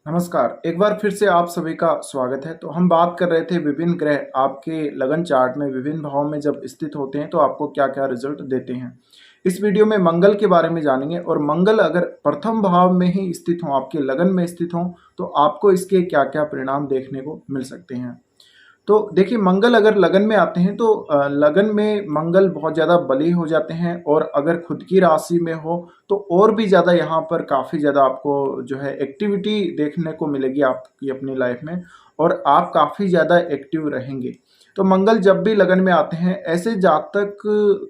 नमस्कार, एक बार फिर से आप सभी का स्वागत है। तो हम बात कर रहे थे विभिन्न ग्रह आपके लगन चार्ट में विभिन्न भावों में जब स्थित होते हैं तो आपको क्या-क्या रिजल्ट देते हैं। इस वीडियो में मंगल के बारे में जानेंगे और मंगल अगर प्रथम भाव में ही स्थित हो, आपके लगन में स्थित हो, तो आपको इसके क्या-क्या परिणाम देखने को मिल सकते हैं। तो देखिए मंगल अगर लगन में आते हैं तो लगन में मंगल बहुत ज़्यादा बली हो जाते हैं और अगर खुद की राशि में हो तो और भी ज़्यादा यहाँ पर काफ़ी ज़्यादा आपको जो है एक्टिविटी देखने को मिलेगी आपकी अपनी लाइफ में और आप काफ़ी ज़्यादा एक्टिव रहेंगे। तो मंगल जब भी लगन में आते हैं ऐसे जातक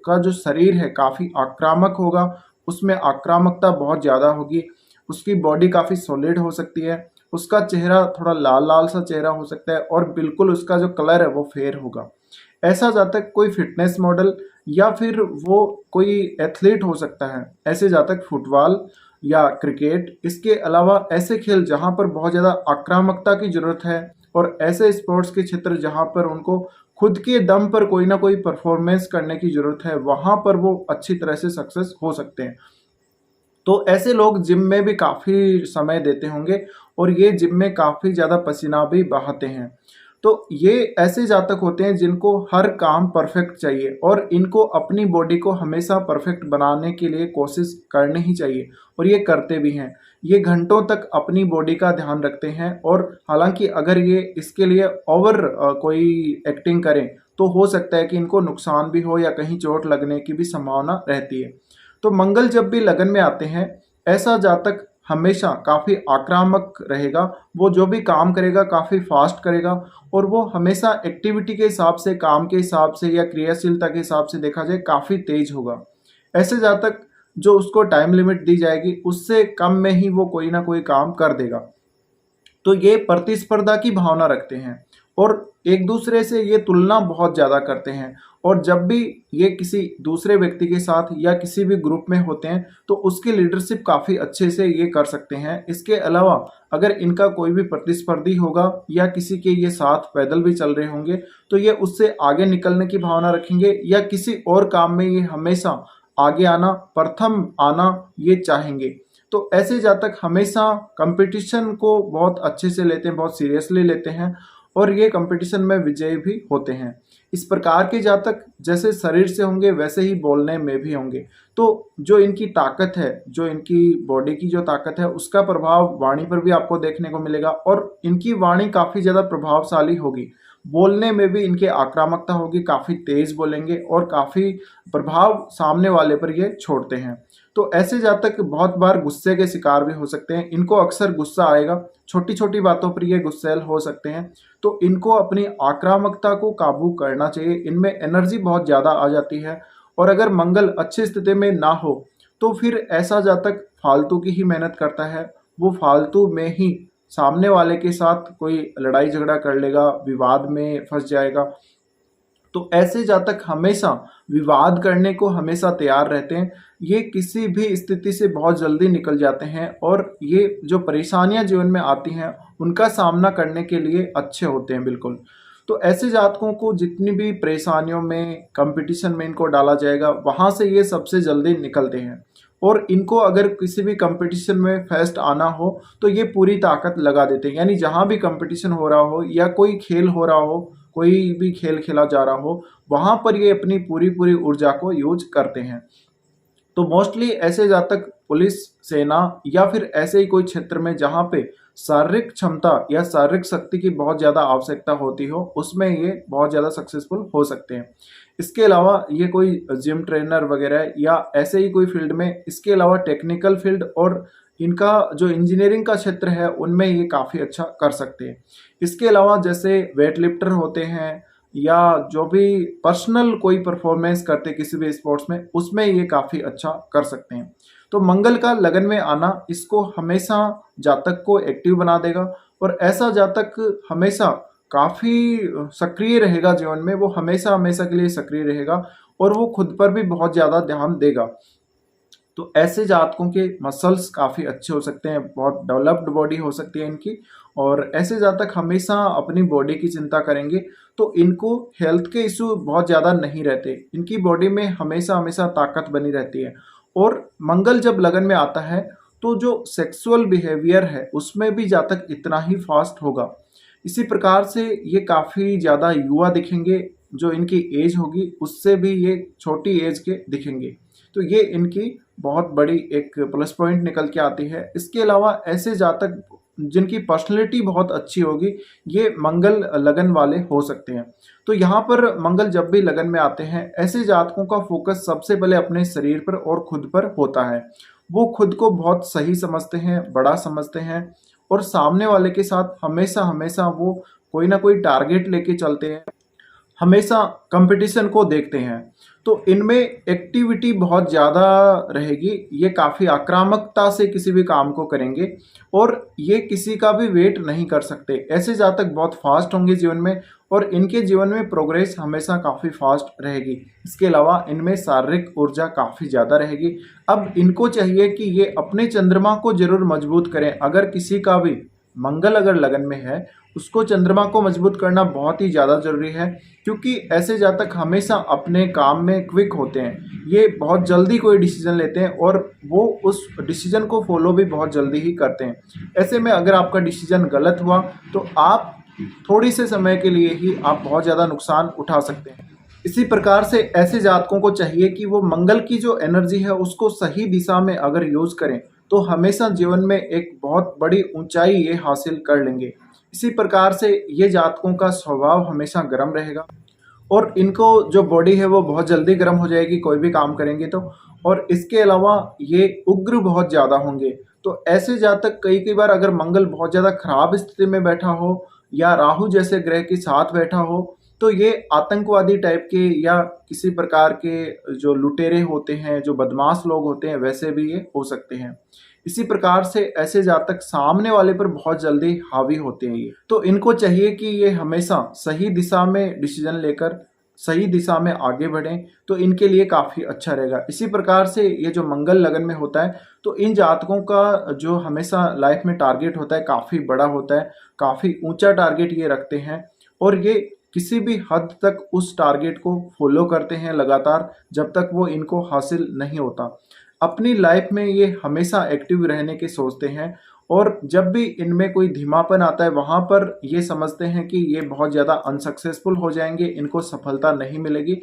का जो शरीर है काफ़ी आक्रामक होगा, उसमें आक्रामकता बहुत ज़्यादा होगी, उसकी बॉडी काफ़ी सॉलिड हो सकती है, उसका चेहरा थोड़ा लाल-लाल सा चेहरा हो सकता है और बिल्कुल उसका जो कलर है वो फेयर होगा। ऐसा जातक कोई फ़िटनेस मॉडल या फिर वो कोई एथलीट हो सकता है। ऐसे जातक फुटबॉल या क्रिकेट, इसके अलावा ऐसे खेल जहाँ पर बहुत ज़्यादा आक्रामकता की ज़रूरत है और ऐसे स्पोर्ट्स के क्षेत्र जहाँ पर उनको खुद के दम पर कोई ना कोई परफ़ॉर्मेंस करने की ज़रूरत है, वहाँ पर वो अच्छी तरह से सक्सेस हो सकते हैं। तो ऐसे लोग जिम में भी काफ़ी समय देते होंगे और ये जिम में काफ़ी ज़्यादा पसीना भी बहाते हैं। तो ये ऐसे जातक होते हैं जिनको हर काम परफेक्ट चाहिए और इनको अपनी बॉडी को हमेशा परफेक्ट बनाने के लिए कोशिश करनी ही चाहिए और ये करते भी हैं। ये घंटों तक अपनी बॉडी का ध्यान रखते हैं और हालाँकि अगर ये इसके लिए ओवर कोई एक्टिंग करें, तो हो सकता है कि इनको नुकसान भी हो या कहीं चोट लगने की भी संभावना रहती है। तो मंगल जब भी लगन में आते हैं, ऐसा जातक हमेशा काफ़ी आक्रामक रहेगा, वो जो भी काम करेगा काफ़ी फास्ट करेगा और वो हमेशा एक्टिविटी के हिसाब से, काम के हिसाब से या क्रियाशीलता के हिसाब से देखा जाए काफ़ी तेज होगा। ऐसे जातक जो उसको टाइम लिमिट दी जाएगी, उससे कम में ही वो कोई ना कोई काम कर देगा। तो ये प्रतिस्पर्धा की भावना रखते हैं और एक दूसरे से ये तुलना बहुत ज़्यादा करते हैं और जब भी ये किसी दूसरे व्यक्ति के साथ या किसी भी ग्रुप में होते हैं तो उसकी लीडरशिप काफ़ी अच्छे से ये कर सकते हैं। इसके अलावा अगर इनका कोई भी प्रतिस्पर्धी होगा या किसी के ये साथ पैदल भी चल रहे होंगे तो ये उससे आगे निकलने की भावना रखेंगे या किसी और काम में ये हमेशा आगे आना, प्रथम आना ये चाहेंगे। तो ऐसे जातक हमेशा कंपटीशन को बहुत अच्छे से लेते हैं, बहुत सीरियसली लेते हैं और ये कंपटीशन में विजयी भी होते हैं। इस प्रकार के जातक जैसे शरीर से होंगे वैसे ही बोलने में भी होंगे। तो जो इनकी ताकत है, जो इनकी बॉडी की जो ताकत है उसका प्रभाव वाणी पर भी आपको देखने को मिलेगा और इनकी वाणी काफ़ी ज़्यादा प्रभावशाली होगी। बोलने में भी इनकी आक्रामकता होगी, काफ़ी तेज़ बोलेंगे और काफ़ी प्रभाव सामने वाले पर ये छोड़ते हैं। तो ऐसे जातक बहुत बार गुस्से के शिकार भी हो सकते हैं। इनको अक्सर गुस्सा आएगा, छोटी-छोटी बातों पर ये गुस्सैल हो सकते हैं। तो इनको अपनी आक्रामकता को काबू करना चाहिए। इनमें एनर्जी बहुत ज़्यादा आ जाती है और अगर मंगल अच्छी स्थिति में ना हो, तो फिर ऐसा जातक फालतू की ही मेहनत करता है। वो फालतू में ही सामने वाले के साथ कोई लड़ाई झगड़ा कर लेगा, विवाद में फँस जाएगा। तो ऐसे जातक हमेशा विवाद करने को हमेशा तैयार रहते हैं। ये किसी भी स्थिति से बहुत जल्दी निकल जाते हैं और ये जो परेशानियाँ जीवन में आती हैं, उनका सामना करने के लिए अच्छे होते हैं बिल्कुल। तो ऐसे जातकों को जितनी भी परेशानियों में, कॉम्पिटिशन में इनको डाला जाएगा, वहाँ से ये सबसे जल्दी निकलते हैं। और इनको अगर किसी भी कॉम्पिटिशन में फर्स्ट आना हो, तो ये पूरी ताकत लगा देते हैं। यानी जहाँ भी कॉम्पिटिशन हो रहा हो या कोई खेल हो रहा हो, कोई भी खेल खेला जा रहा हो, वहाँ पर ये अपनी पूरी ऊर्जा को यूज़ करते हैं। तो मोस्टली ऐसे जातक पुलिस, सेना या फिर ऐसे ही कोई क्षेत्र में जहाँ पे शारीरिक क्षमता या शारीरिक शक्ति की बहुत ज़्यादा आवश्यकता होती हो, उसमें ये बहुत ज़्यादा सक्सेसफुल हो सकते हैं। इसके अलावा ये कोई जिम ट्रेनर वगैरह या ऐसे ही कोई फील्ड में, इसके अलावा टेक्निकल फील्ड और इनका जो इंजीनियरिंग का क्षेत्र है, उनमें ये काफ़ी अच्छा कर सकते हैं। इसके अलावा जैसे वेट लिफ्टर होते हैं या जो भी पर्सनल कोई परफॉर्मेंस करते किसी भी स्पोर्ट्स में, उसमें ये काफ़ी अच्छा कर सकते हैं। तो मंगल का लगन में आना इसको हमेशा जातक को एक्टिव बना देगा और ऐसा जातक हमेशा काफ़ी सक्रिय रहेगा जीवन में, वो हमेशा के लिए सक्रिय रहेगा और वो खुद पर भी बहुत ज़्यादा ध्यान देगा। तो ऐसे जातकों के मसल्स काफ़ी अच्छे हो सकते हैं, बहुत डेवलप्ड बॉडी हो सकती है इनकी और ऐसे जातक हमेशा अपनी बॉडी की चिंता करेंगे, तो इनको हेल्थ के इश्यू बहुत ज़्यादा नहीं रहते। इनकी बॉडी में हमेशा ताकत बनी रहती है और मंगल जब लगन में आता है, तो जो सेक्सुअल बिहेवियर है उसमें भी जातक इतना ही फास्ट होगा। इसी प्रकार से ये काफ़ी ज़्यादा युवा दिखेंगे, जो इनकी एज होगी उससे भी ये छोटी एज के दिखेंगे। तो ये इनकी बहुत बड़ी एक प्लस पॉइंट निकल के आती है। इसके अलावा ऐसे जातक जिनकी पर्सनैलिटी बहुत अच्छी होगी, ये मंगल लगन वाले हो सकते हैं। तो यहाँ पर मंगल जब भी लगन में आते हैं, ऐसे जातकों का फोकस सबसे पहले अपने शरीर पर और खुद पर होता है। वो खुद को बहुत सही समझते हैं, बड़ा समझते हैं, और सामने वाले के साथ हमेशा हमेशा वो कोई ना कोई टारगेट लेके चलते हैं, हमेशा कंपटीशन को देखते हैं। तो इनमें एक्टिविटी बहुत ज़्यादा रहेगी, ये काफ़ी आक्रामकता से किसी भी काम को करेंगे और ये किसी का भी वेट नहीं कर सकते। ऐसे जातक बहुत फास्ट होंगे जीवन में, और इनके जीवन में प्रोग्रेस हमेशा काफ़ी फास्ट रहेगी। इसके अलावा इनमें शारीरिक ऊर्जा काफ़ी ज़्यादा रहेगी। अब इनको चाहिए कि ये अपने चंद्रमा को जरूर मजबूत करें। अगर किसी का भी मंगल अगर लगन में है, उसको चंद्रमा को मजबूत करना बहुत ही ज़्यादा जरूरी है, क्योंकि ऐसे जातक हमेशा अपने काम में क्विक होते हैं। ये बहुत जल्दी कोई डिसीजन लेते हैं और वो उस डिसीजन को फॉलो भी बहुत जल्दी ही करते हैं। ऐसे में अगर आपका डिसीजन गलत हुआ तो आप थोड़ी से समय के लिए ही आप बहुत ज़्यादा नुकसान उठा सकते हैं। इसी प्रकार से ऐसे जातकों को चाहिए कि वो मंगल की जो एनर्जी है उसको सही दिशा में अगर यूज़ करें तो हमेशा जीवन में एक बहुत बड़ी ऊंचाई ये हासिल कर लेंगे। इसी प्रकार से ये जातकों का स्वभाव हमेशा गर्म रहेगा, और इनको जो बॉडी है वो बहुत जल्दी गर्म हो जाएगी कोई भी काम करेंगे तो। और इसके अलावा ये उग्र बहुत ज़्यादा होंगे। तो ऐसे जातक कई कई बार अगर मंगल बहुत ज़्यादा खराब स्थिति में बैठा हो या राहु जैसे ग्रह के साथ बैठा हो, तो ये आतंकवादी टाइप के या किसी प्रकार के जो लुटेरे होते हैं, जो बदमाश लोग होते हैं, वैसे भी ये हो सकते हैं। इसी प्रकार से ऐसे जातक सामने वाले पर बहुत जल्दी हावी होते हैं। ये तो इनको चाहिए कि ये हमेशा सही दिशा में डिसीजन लेकर सही दिशा में आगे बढ़ें, तो इनके लिए काफ़ी अच्छा रहेगा। इसी प्रकार से ये जो मंगल लगन में होता है, तो इन जातकों का जो हमेशा लाइफ में टारगेट होता है काफ़ी बड़ा होता है, काफ़ी ऊंचा टारगेट ये रखते हैं, और ये किसी भी हद तक उस टारगेट को फॉलो करते हैं लगातार, जब तक वो इनको हासिल नहीं होता। अपनी लाइफ में ये हमेशा एक्टिव रहने के सोचते हैं, और जब भी इनमें कोई धीमापन आता है वहाँ पर ये समझते हैं कि ये बहुत ज़्यादा अनसक्सेसफुल हो जाएंगे, इनको सफलता नहीं मिलेगी।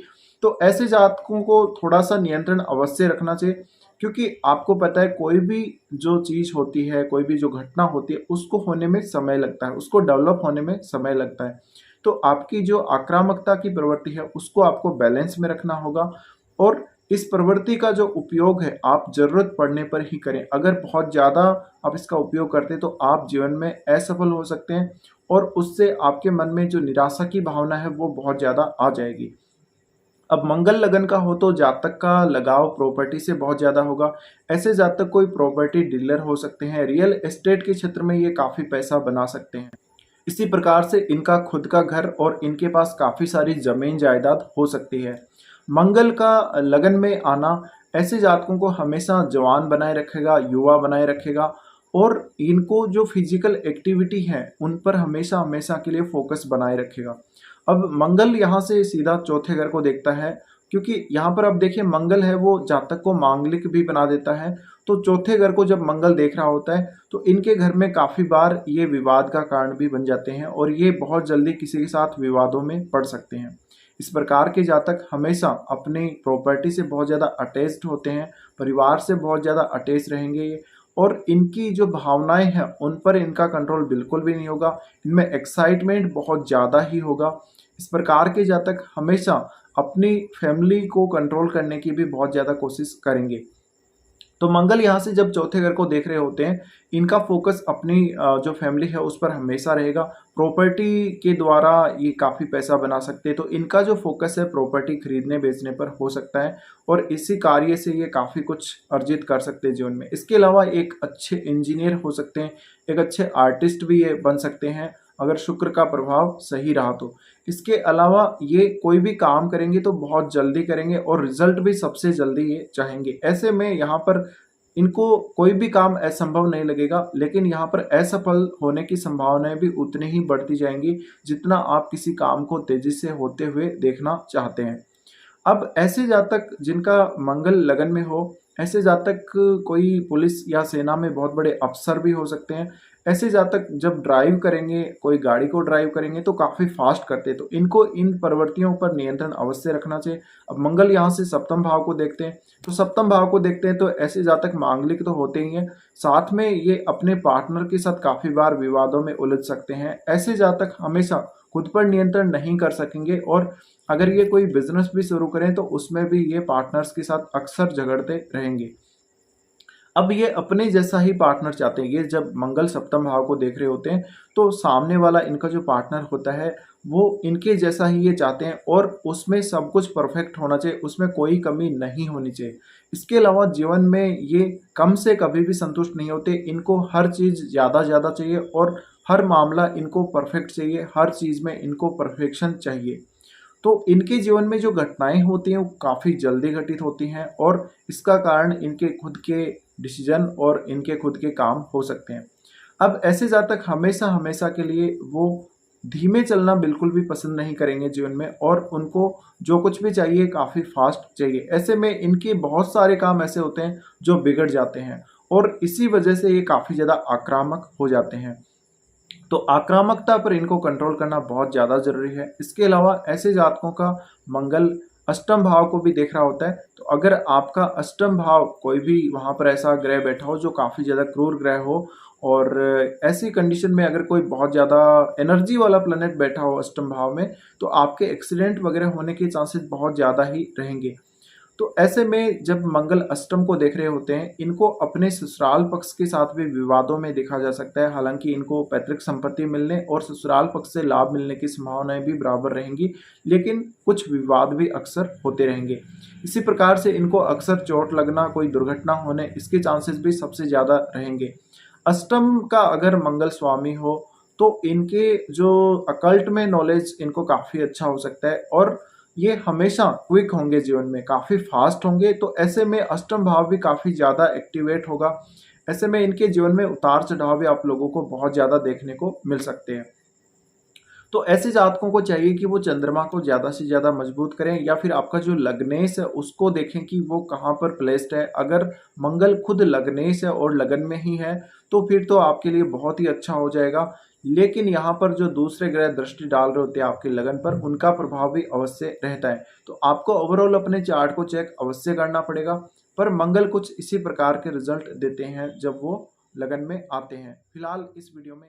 तो ऐसे जातकों को थोड़ा सा नियंत्रण अवश्य रखना चाहिए, क्योंकि आपको पता है कोई भी जो चीज़ होती है, कोई भी जो घटना होती है, उसको होने में समय लगता है, उसको डेवलप होने में समय लगता है। तो आपकी जो आक्रामकता की प्रवृत्ति है उसको आपको बैलेंस में रखना होगा, और इस प्रवृत्ति का जो उपयोग है आप ज़रूरत पड़ने पर ही करें। अगर बहुत ज़्यादा आप इसका उपयोग करते हैं तो आप जीवन में असफल हो सकते हैं, और उससे आपके मन में जो निराशा की भावना है वो बहुत ज़्यादा आ जाएगी। अब मंगल लगन का हो तो जातक का लगाव प्रॉपर्टी से बहुत ज़्यादा होगा। ऐसे जातक कोई प्रॉपर्टी डीलर हो सकते हैं, रियल एस्टेट के क्षेत्र में ये काफ़ी पैसा बना सकते हैं। इसी प्रकार से इनका खुद का घर और इनके पास काफ़ी सारी जमीन जायदाद हो सकती है। मंगल का लगन में आना ऐसे जातकों को हमेशा जवान बनाए रखेगा, युवा बनाए रखेगा, और इनको जो फिजिकल एक्टिविटी है उन पर हमेशा हमेशा के लिए फोकस बनाए रखेगा। अब मंगल यहाँ से सीधा चौथे घर को देखता है, क्योंकि यहाँ पर अब देखिए मंगल है वो जातक को मांगलिक भी बना देता है। तो चौथे घर को जब मंगल देख रहा होता है तो इनके घर में काफ़ी बार ये विवाद का कारण भी बन जाते हैं, और ये बहुत जल्दी किसी के साथ विवादों में पड़ सकते हैं। इस प्रकार के जातक हमेशा अपनी प्रॉपर्टी से बहुत ज़्यादा अटैच्ड होते हैं, परिवार से बहुत ज़्यादा अटैच रहेंगे ये, और इनकी जो भावनाएं हैं उन पर इनका कंट्रोल बिल्कुल भी नहीं होगा। इनमें एक्साइटमेंट बहुत ज़्यादा ही होगा। इस प्रकार के जातक हमेशा अपनी फैमिली को कंट्रोल करने की भी बहुत ज़्यादा कोशिश करेंगे। तो मंगल यहाँ से जब चौथे घर को देख रहे होते हैं, इनका फोकस अपनी जो फैमिली है उस पर हमेशा रहेगा। प्रॉपर्टी के द्वारा ये काफ़ी पैसा बना सकते हैं, तो इनका जो फोकस है प्रॉपर्टी खरीदने बेचने पर हो सकता है, और इसी कार्य से ये काफ़ी कुछ अर्जित कर सकते हैं जीवन में। इसके अलावा एक अच्छे इंजीनियर हो सकते हैं, एक अच्छे आर्टिस्ट भी ये बन सकते हैं अगर शुक्र का प्रभाव सही रहा तो। इसके अलावा ये कोई भी काम करेंगे तो बहुत जल्दी करेंगे, और रिजल्ट भी सबसे जल्दी ये चाहेंगे। ऐसे में यहाँ पर इनको कोई भी काम असंभव नहीं लगेगा, लेकिन यहाँ पर असफल होने की संभावनाएं भी उतनी ही बढ़ती जाएंगी जितना आप किसी काम को तेजी से होते हुए देखना चाहते हैं। अब ऐसे जातक जिनका मंगल लगन में हो, ऐसे जातक कोई पुलिस या सेना में बहुत बड़े अफ़सर भी हो सकते हैं। ऐसे जातक जब ड्राइव करेंगे, कोई गाड़ी को ड्राइव करेंगे तो काफ़ी फ़ास्ट करते हैं, तो इनको इन प्रवृत्तियों पर नियंत्रण अवश्य रखना चाहिए। अब मंगल यहाँ से सप्तम भाव को देखते हैं, तो सप्तम भाव को देखते हैं तो ऐसे जातक मांगलिक तो होते ही हैं, साथ में ये अपने पार्टनर के साथ काफ़ी बार विवादों में उलझ सकते हैं। ऐसे जातक हमेशा खुद पर नियंत्रण नहीं कर सकेंगे और अगर ये कोई बिजनेस भी शुरू करें तो उसमें भी ये पार्टनर्स के साथ अक्सर झगड़ते रहेंगे। अब ये अपने जैसा ही पार्टनर चाहते हैं। ये जब मंगल सप्तम भाव को देख रहे होते हैं तो सामने वाला इनका जो पार्टनर होता है वो इनके जैसा ही ये चाहते हैं और उसमें सब कुछ परफेक्ट होना चाहिए, उसमें कोई कमी नहीं होनी चाहिए। इसके अलावा जीवन में ये कम से कभी भी संतुष्ट नहीं होते, इनको हर चीज़ ज़्यादा चाहिए और हर मामला इनको परफेक्ट चाहिए, हर चीज़ में इनको परफेक्शन चाहिए। तो इनके जीवन में जो घटनाएँ होती हैं वो काफ़ी जल्दी घटित होती हैं और इसका कारण इनके खुद के डिसीज़न और इनके खुद के काम हो सकते हैं। अब ऐसे जातक हमेशा के लिए वो धीमे चलना बिल्कुल भी पसंद नहीं करेंगे जीवन में और उनको जो कुछ भी चाहिए काफ़ी फ़ास्ट चाहिए। ऐसे में इनके बहुत सारे काम ऐसे होते हैं जो बिगड़ जाते हैं और इसी वजह से ये काफ़ी ज़्यादा आक्रामक हो जाते हैं। तो आक्रामकता पर इनको कंट्रोल करना बहुत ज़्यादा ज़रूरी है। इसके अलावा ऐसे जातकों का मंगल अष्टम भाव को भी देख रहा होता है, तो अगर आपका अष्टम भाव कोई भी वहाँ पर ऐसा ग्रह बैठा हो जो काफ़ी ज़्यादा क्रूर ग्रह हो और ऐसी कंडीशन में अगर कोई बहुत ज़्यादा एनर्जी वाला प्लैनेट बैठा हो अष्टम भाव में, तो आपके एक्सीडेंट वगैरह होने के चांसेस बहुत ज़्यादा ही रहेंगे। तो ऐसे में जब मंगल अष्टम को देख रहे होते हैं, इनको अपने ससुराल पक्ष के साथ भी विवादों में देखा जा सकता है। हालाँकि इनको पैतृक संपत्ति मिलने और ससुराल पक्ष से लाभ मिलने की संभावनाएँ भी बराबर रहेंगी, लेकिन कुछ विवाद भी अक्सर होते रहेंगे। इसी प्रकार से इनको अक्सर चोट लगना, कोई दुर्घटना होने, इसके चांसेस भी सबसे ज़्यादा रहेंगे। अष्टम का अगर मंगल स्वामी हो, तो इनके जो अकल्ट में नॉलेज इनको काफ़ी अच्छा हो सकता है और ये हमेशा क्विक होंगे जीवन में, काफ़ी फास्ट होंगे, तो ऐसे में अष्टम भाव भी काफ़ी ज़्यादा एक्टिवेट होगा। ऐसे में इनके जीवन में उतार-चढ़ाव भी आप लोगों को बहुत ज़्यादा देखने को मिल सकते हैं। तो ऐसे जातकों को चाहिए कि वो चंद्रमा को ज़्यादा से ज़्यादा मजबूत करें या फिर आपका जो लग्नेश है उसको देखें कि वो कहाँ पर प्लेस्ड है। अगर मंगल खुद लग्नेश है और लगन में ही है तो फिर तो आपके लिए बहुत ही अच्छा हो जाएगा। लेकिन यहाँ पर जो दूसरे ग्रह दृष्टि डाल रहे होते हैं आपके लगन पर, उनका प्रभाव भी अवश्य रहता है। तो आपको ओवरऑल अपने चार्ट को चेक अवश्य करना पड़ेगा, पर मंगल कुछ इसी प्रकार के रिजल्ट देते हैं जब वो लगन में आते हैं। फिलहाल इस वीडियो में